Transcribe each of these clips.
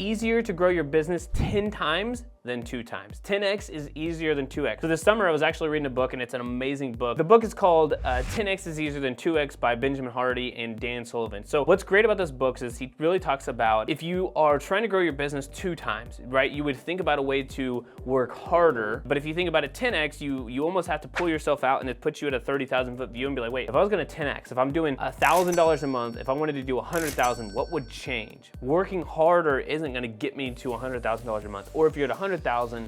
easier to grow your business 10 times than 2 times. 10x is easier than 2x. So this summer I was actually reading a book, and it's an amazing book. The book is called 10x is Easier Than 2x by Benjamin Hardy and Dan Sullivan. So what's great about this book is he really talks about if you are trying to grow your business 2 times, right? You would think about a way to work harder, but if you think about it 10x, you almost have to pull yourself out, and it puts you at a 30,000 foot view and be like, wait, if I was gonna 10x, if I'm doing $1,000 a month, if I wanted to do 100,000, what would change? Working harder isn't gonna get me to $100,000 a month. Or if you're at 100,000,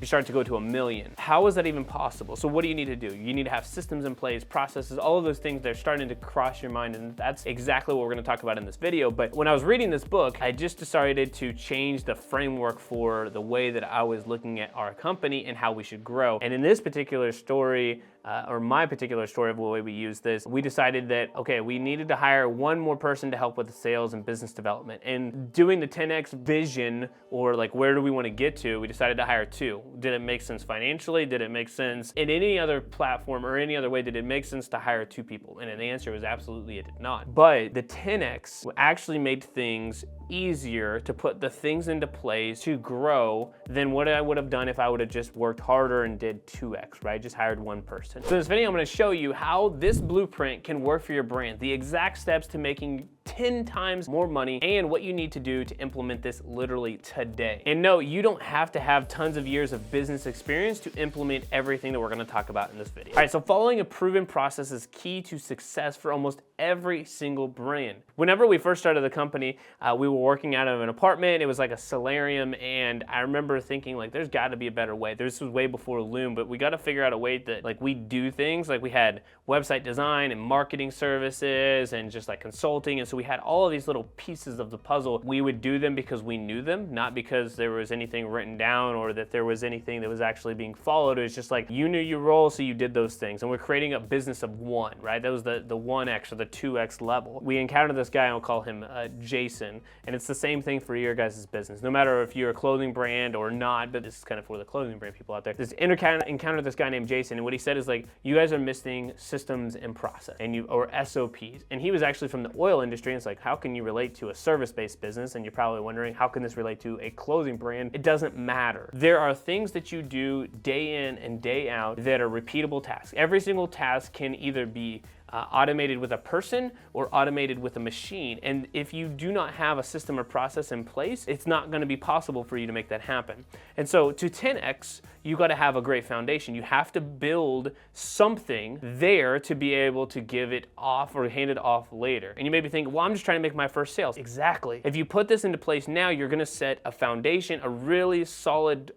you start to go to 1,000,000. How is that even possible? So what do you need to do? You need to have systems in place, processes, all of those things that are starting to cross your mind, and that's exactly what we're gonna talk about in this video. But when I was reading this book, I just decided to change the framework for the way that I was looking at our company and how we should grow. And in this particular story, or my particular story of the way we use this, we decided that, okay, we needed to hire one more person to help with the sales and business development. And doing the 10x vision, or like where do we want to get to, we decided to hire 2. Did it make sense financially? Did it make sense in any other platform or any other way? Did it make sense to hire 2 people? And the answer was absolutely it did not. But the 10x actually made things easier to put the things into place to grow than what I would have done if I would have just worked harder and did 2x, right? Just hired one person. So in this video, I'm gonna show you how this blueprint can work for your brand, the exact steps to making 10 times more money, and what you need to do to implement this literally today. And no, you don't have to have tons of years of business experience to implement everything that we're gonna talk about in this video. All right, so following a proven process is key to success for almost every single brand. Whenever we first started the company, we were working out of an apartment. It was like a solarium, and I remember thinking like, there's gotta be a better way. This was way before Loom, but we gotta figure out a way that like we do things. Like we had website design and marketing services and just like consulting, and so we had all of these little pieces of the puzzle. We would do them because we knew them, not because there was anything written down or that there was anything that was actually being followed. It was just like you knew your role, so you did those things. And we're creating a business of one, right? That was the 1x or the 2x level. We encountered this guy, I'll call him Jason, and it's the same thing for your guys' business. No matter if you're a clothing brand or not, but this is kind of for the clothing brand people out there. This encountered this guy named Jason, and what he said is like, you guys are missing systems and process, or SOPs. And he was actually from the oil industry, and it's like, how can you relate to a service-based business? And you're probably wondering, how can this relate to a clothing brand? It doesn't matter. There are things that you do day in and day out that are repeatable tasks. Every single task can either be automated with a person or automated with a machine. And if you do not have a system or process in place, it's not going to be possible for you to make that happen. And so to 10x, you got to have a great foundation. You have to build something there to be able to give it off or hand it off later. And you may be thinking, well, I'm just trying to make my first sales. Exactly. If you put this into place now, you're going to set a foundation, a really solid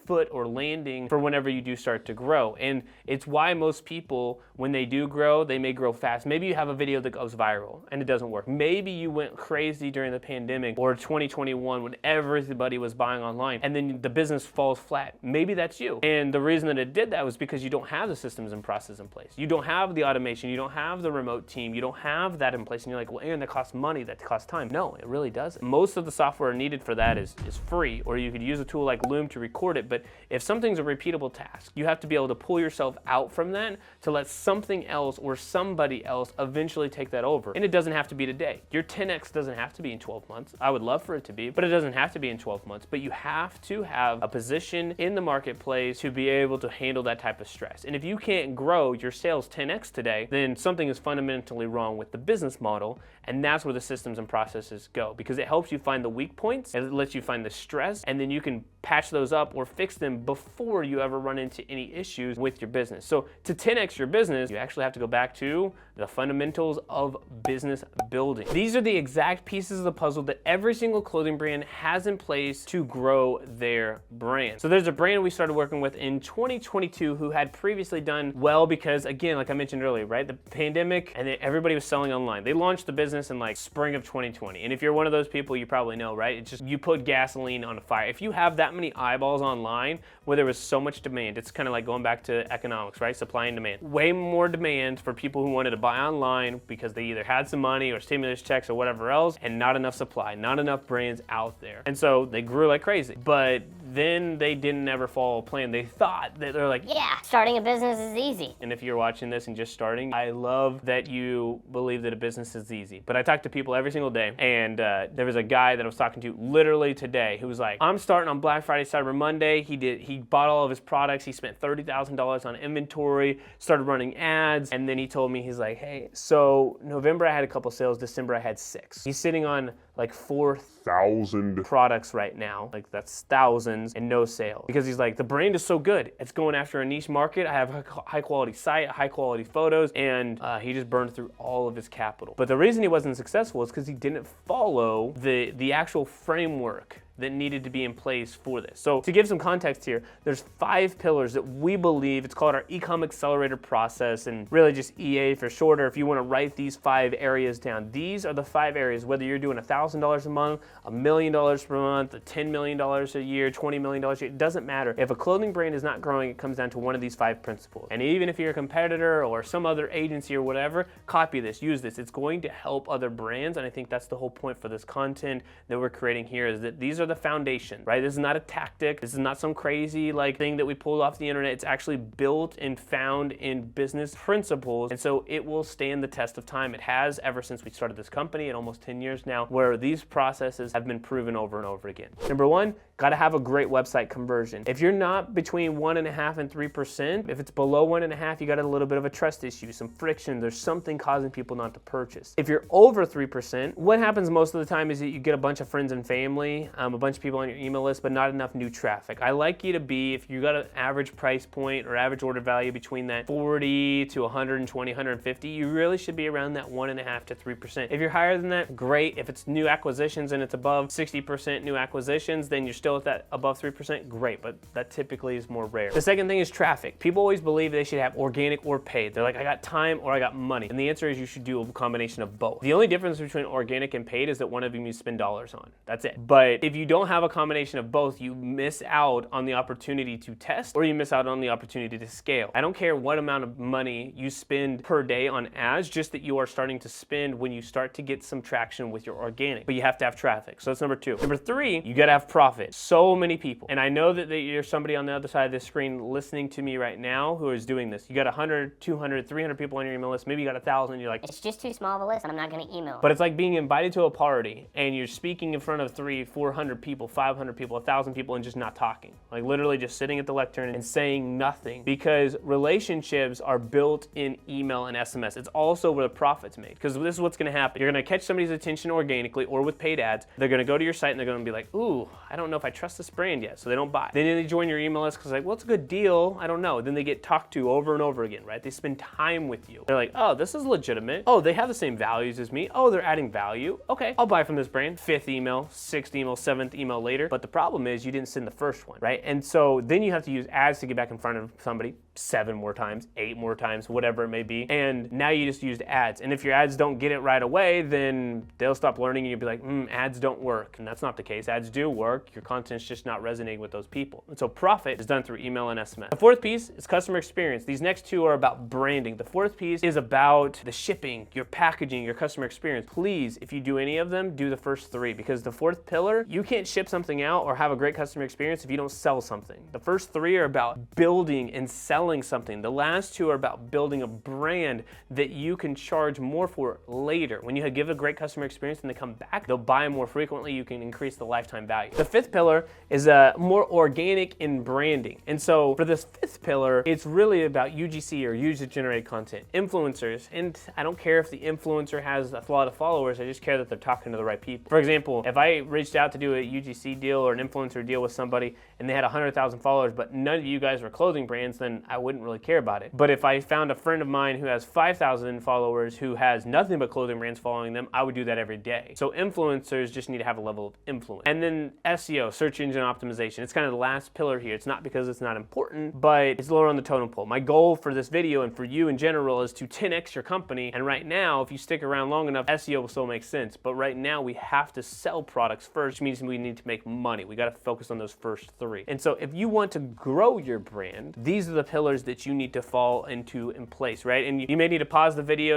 foot or landing for whenever you do start to grow. And it's why most people, when they do grow, they may grow fast. Maybe you have a video that goes viral and it doesn't work. Maybe you went crazy during the pandemic or 2021 when everybody was buying online, and then the business falls flat. Maybe that's you. And the reason that it did that was because you don't have the systems and processes in place. You don't have the automation. You don't have the remote team. You don't have that in place. And you're like, well, Aaron, that costs money. That costs time. No, it really doesn't. Most of the software needed for that is free, or you could use a tool like Loom to record it. But if something's a repeatable task, you have to be able to pull yourself out from that to let something else or somebody else eventually take that over. And it doesn't have to be today. Your 10x doesn't have to be in 12 months. I would love for it to be, but it doesn't have to be in 12 months. But you have to have a position in the marketplace to be able to handle that type of stress. And if you can't grow your sales 10x today, then something is fundamentally wrong with the business model. And that's where the systems and processes go, because it helps you find the weak points, and it lets you find the stress, and then you can patch those up or fix them before you ever run into any issues with your business. So to 10x your business, you actually have to go back to the fundamentals of business building. These are the exact pieces of the puzzle that every single clothing brand has in place to grow their brand. So there's a brand we started working with in 2022 who had previously done well because, again, like I mentioned earlier, right? The pandemic, and then everybody was selling online. They launched the business in like spring of 2020. And if you're one of those people, you probably know, right? It's just, you put gasoline on a fire. If you have that many eyeballs online where there was so much demand, it's kind of like going back to economics, right? Supply and demand. Way more demand for people who wanted to buy online because they either had some money or stimulus checks or whatever else, and not enough supply, not enough brands out there. And so they grew like crazy. But then they didn't ever follow a plan. They thought that they're like, yeah, starting a business is easy. and if you're watching this and just starting, I love that you believe that a business is easy. But I talk to people every single day, and there was a guy that I was talking to literally today who was like, I'm starting on Black Friday, Cyber Monday. He bought all of his products. He spent $30,000 on inventory, started running ads, and then he told me, he's like, hey, so November I had a couple sales, December I had 6. He's sitting on like 4,000 products right now. Like that's thousands and no sales. Because he's like, the brand is so good. It's going after a niche market. I have a high quality site, high quality photos, and he just burned through all of his capital. But the reason he wasn't successful is because he didn't follow the actual framework that needed to be in place for this. So to give some context here, there's 5 pillars that we believe, it's called our e-com accelerator process, and really just EA for shorter. If you wanna write these 5 areas down, these are the 5 areas, whether you're doing $1,000 a month, $1 million per month, $10 million a year, $20 million a year, it doesn't matter. If a clothing brand is not growing, it comes down to one of these 5 principles. And even if you're a competitor or some other agency or whatever, copy this, use this. It's going to help other brands, and I think that's the whole point for this content that we're creating here, is that these are the foundation, right? This is not a tactic. This is not some crazy like thing that we pulled off the internet. It's actually built and found in business principles. And so it will stand the test of time. It has ever since we started this company in almost 10 years now, where these processes have been proven over and over again. Number 1, got to have a great website conversion. If you're not between 1.5% and 3%, if it's below 1.5%, you got a little bit of a trust issue, some friction. There's something causing people not to purchase. If you're over 3%, what happens most of the time is that you get a bunch of friends and family, a bunch of people on your email list, but not enough new traffic. I like you to be, if you got an average price point or average order value between that 40 to 120, 150, you really should be around that 1.5% to 3%. If you're higher than that, great. If it's new acquisitions and it's above 60% new acquisitions, then you're still at that above 3%, great, but that typically is more rare. The second thing is traffic. People always believe they should have organic or paid. They're like, I got time or I got money. And the answer is you should do a combination of both. The only difference between organic and paid is that one of them you spend dollars on. That's it. But if you don't have a combination of both, you miss out on the opportunity to test, or you miss out on the opportunity to scale. I don't care what amount of money you spend per day on ads, just that you are starting to spend when you start to get some traction with your organic, but you have to have traffic. So that's number 2. Number 3, you gotta have profit. So many people, and I know that you're somebody on the other side of this screen listening to me right now who is doing this. You got 100, 200, 300 people on your email list, maybe you got 1,000, you're like, It's just too small of a list and I'm not gonna email. but it's like being invited to a party and you're speaking in front of 300, 400 people, 500 people, 1,000 people, and just not talking. Like literally just sitting at the lectern and saying nothing, because relationships are built in email and SMS. It's also where the profit's made, because this is what's gonna happen. You're gonna catch somebody's attention organically or with paid ads. They're gonna go to your site and they're gonna be like, ooh, I don't know if I trust this brand yet, so they don't buy. Then they join your email list because like, well, it's a good deal, I don't know. Then they get talked to over and over again, right? They spend time with you. They're like, oh, this is legitimate. Oh, they have the same values as me. Oh, they're adding value. Okay, I'll buy from this brand. 5th email, 6th email, 7th email later. But the problem is you didn't send the first one, right? And so then you have to use ads to get back in front of somebody 7 more times, 8 more times, whatever it may be. And now you just used ads. And if your ads don't get it right away, then they'll stop learning and you'll be like, ads don't work. And that's not the case. Ads do work. Your content's just not resonating with those people. And so profit is done through email and SMS. The 4th piece is customer experience. These next 2 are about branding. The 4th piece is about the shipping, your packaging, your customer experience. Please, if you do any of them, do the first 3, because the 4th pillar, you can't ship something out or have a great customer experience if you don't sell something. The first 3 are about building and selling something. The last 2 are about building a brand that you can charge more for later. When you give a great customer experience and they come back, they'll buy more frequently, you can increase the lifetime value. The 5th pillar is more organic in branding. And so for this 5th pillar, it's really about UGC or user-generated content. Influencers, and I don't care if the influencer has a lot of followers, I just care that they're talking to the right people. For example, if I reached out to do a UGC deal or an influencer deal with somebody and they had 100,000 followers, but none of you guys were clothing brands, then I wouldn't really care about it. But if I found a friend of mine who has 5,000 followers who has nothing but clothing brands following them, I would do that every day. So influencers just need to have a level of influence. And then SEO, search engine optimization. It's kind of the last pillar here. It's not because it's not important, but it's lower on the totem pole. My goal for this video and for you in general is to 10x your company. And right now, if you stick around long enough, SEO will still make sense. But right now we have to sell products first, which means we need to make money. We got to focus on those first 3. And so if you want to grow your brand, these are the pillars that you need to fall into in place, right? And you may need to pause the video.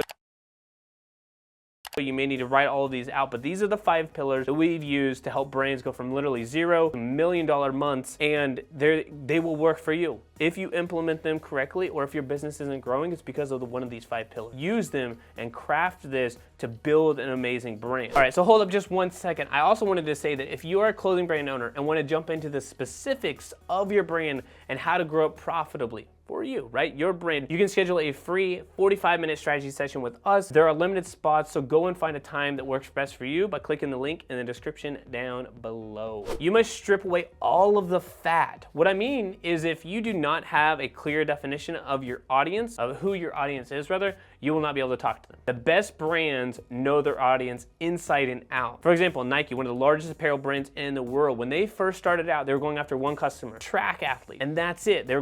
You may need to write all of these out, but these are the 5 pillars that we've used to help brands go from literally 0 to $1 million months, and they will work for you. If you implement them correctly, or if your business isn't growing, it's because of one of these 5 pillars. Use them and craft this to build an amazing brand. All right, so hold up just one second. I also wanted to say that if you are a clothing brand owner and want to jump into the specifics of your brand and how to grow it profitably, for you, right? Your brand. You can schedule a free 45-minute strategy session with us. There are limited spots, so go and find a time that works best for you by clicking the link in the description down below. You must strip away all of the fat. What I mean is if you do not have a clear definition of your audience, of who your audience is rather, you will not be able to talk to them. The best brands know their audience inside and out. For example, Nike, one of the largest apparel brands in the world, when they first started out, they were going after one customer, track athlete, and that's it. They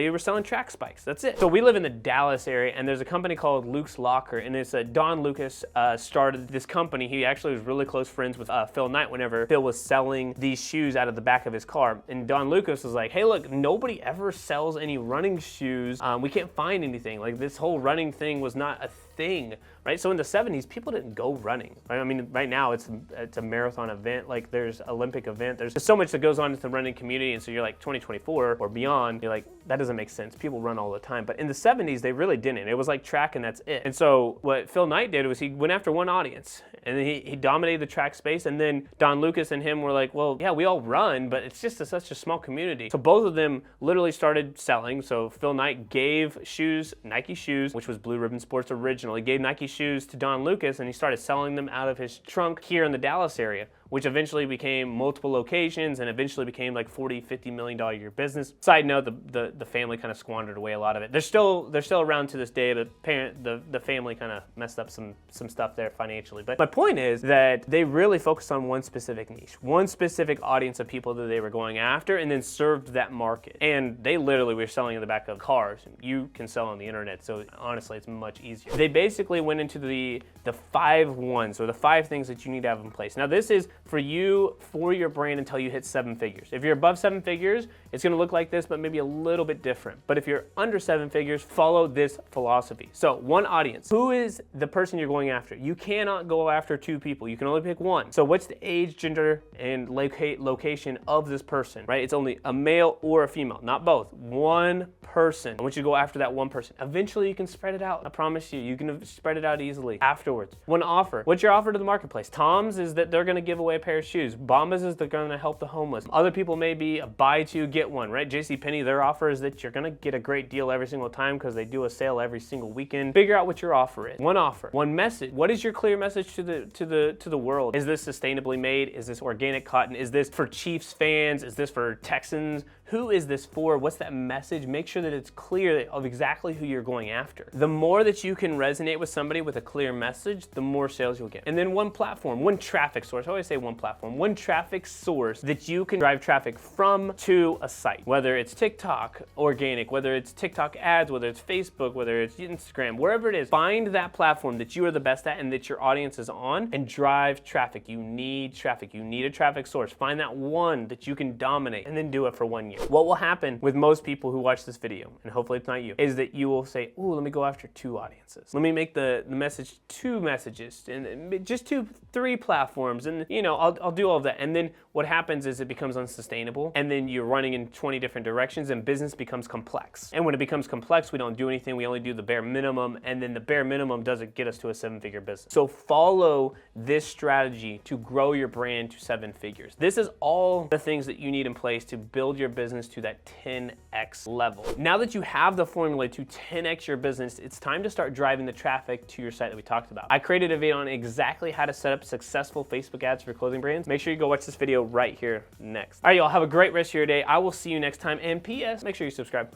were selling track spikes, that's it. So we live in the Dallas area, and there's a company called Luke's Locker, and it's Don Lucas started this company. He actually was really close friends with Phil Knight whenever Phil was selling these shoes out of the back of his car. And Don Lucas was like, hey look, nobody ever sells any running shoes. We can't find anything. Like this whole running thing was not a thing, right? So in the 70s, people didn't go running, right? I mean, right now it's a marathon event, like there's Olympic event, there's so much that goes on in the running community, and so you're like 2024 or beyond, you're like, that doesn't make sense. People run all the time. But in the 70s, they really didn't. It was like track and that's it. And so what Phil Knight did was he went after one audience, and then he dominated the track space, and then Don Lucas and him were like, well, yeah, we all run, but it's just such a small community. So both of them literally started selling. So Phil Knight gave shoes, Nike shoes, which was Blue Ribbon Sports original. He gave Nike shoes to Don Lucas, and he started selling them out of his trunk here in the Dallas area, which eventually became multiple locations and eventually became like $40-50 million a year business. Side note, the family kind of squandered away a lot of it. They're still around to this day, but the family kind of messed up some stuff there financially. But my point is that they really focused on one specific niche, one specific audience of people that they were going after, and then served that market. And they literally were selling in the back of cars. You can sell on the internet, so honestly, it's much easier. They basically went into the 5 ones, or the 5 things that you need to have in place. Now this is for you, for your brand, until you hit 7 figures. If you're above 7 figures, it's gonna look like this, but maybe a little bit different. But if you're under 7 figures, follow this philosophy. So one audience. Who is the person you're going after? You cannot go after 2 people. You can only pick one. So what's the age, gender, and location of this person, right? It's only a male or a female, not both. One person. I want you to go after that one person. Eventually you can spread it out. I promise you, you can spread it out easily afterwards. One offer. What's your offer to the marketplace? Tom's is that they're gonna give away a pair of shoes. Bombas is they're gonna help the homeless. Other people may be a buy 2, get 1, right? JCPenney, their offer is that you're gonna get a great deal every single time because they do a sale every single weekend. Figure out what your offer is. One offer, one message. What is your clear message to the world? Is this sustainably made? Is this organic cotton? Is this for Chiefs fans? Is this for Texans? Who is this for? What's that message? Make sure that it's clear of exactly who you're going after. The more that you can resonate with somebody with a clear message, the more sales you'll get. And then one platform, one traffic source. I always say one platform, one traffic source that you can drive traffic from to a site. Whether it's TikTok organic, whether it's TikTok ads, whether it's Facebook, whether it's Instagram, wherever it is, find that platform that you are the best at and that your audience is on, and drive traffic. You need traffic. You need a traffic source. Find that one that you can dominate, and then do it for 1 year. What will happen with most people who watch this video, and hopefully it's not you, is that you will say, ooh, let me go after 2 audiences. Let me make the message 2 messages, and just 2-3 platforms, and you know, I'll do all of that. And then what happens is it becomes unsustainable, and then you're running in 20 different directions, and business becomes complex. And when it becomes complex, we don't do anything. We only do the bare minimum, and then the bare minimum doesn't get us to a 7-figure business. So follow this strategy to grow your brand to 7 figures. This is all the things that you need in place to build your business to that 10x level. Now that you have the formula to 10x your business, it's time to start driving the traffic to your site that we talked about. I created a video on exactly how to set up successful Facebook ads for clothing brands. Make sure you go watch this video right here next. All right, y'all, have a great rest of your day. I will see you next time. And P.S., make sure you subscribe.